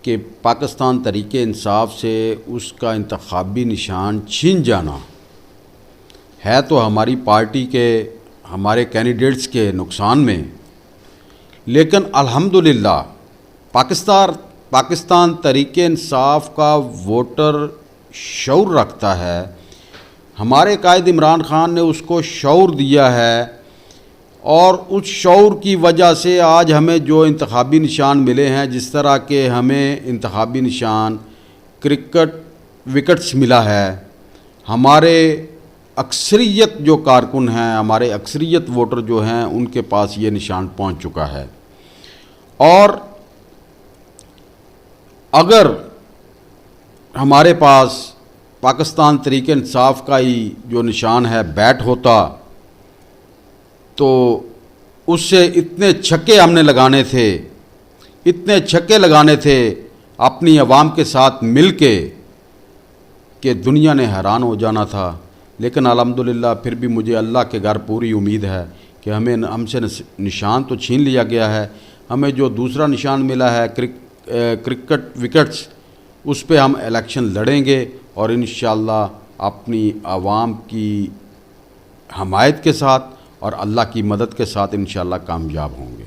کہ پاکستان تحریک انصاف سے اس کا انتخابی نشان چھین جانا ہے تو ہماری پارٹی کے ہمارے کینڈیڈیٹس کے نقصان میں، لیکن الحمدللہ پاکستان تحریک انصاف کا ووٹر شعور رکھتا ہے. ہمارے قائد عمران خان نے اس کو شعور دیا ہے، اور اس شعور کی وجہ سے آج ہمیں جو انتخابی نشان ملے ہیں، جس طرح کہ ہمیں انتخابی نشان کرکٹ وکٹس ملا ہے، ہمارے اکثریت جو کارکن ہیں، ہمارے اکثریت ووٹر جو ہیں، ان کے پاس یہ نشان پہنچ چکا ہے. اور اگر ہمارے پاس پاکستان تحریک انصاف کا ہی جو نشان ہے بیٹ ہوتا تو اس سے اتنے چھکے ہم نے لگانے تھے اپنی عوام کے ساتھ مل کے کہ دنیا نے حیران ہو جانا تھا. لیکن الحمدللہ پھر بھی مجھے اللہ کے گھر پوری امید ہے کہ ہم سے نشان تو چھین لیا گیا ہے، ہمیں جو دوسرا نشان ملا ہے کرکٹ وکٹس، اس پہ ہم الیکشن لڑیں گے اور انشاءاللہ اپنی عوام کی حمایت کے ساتھ اور اللہ کی مدد کے ساتھ انشاءاللہ کامیاب ہوں گے.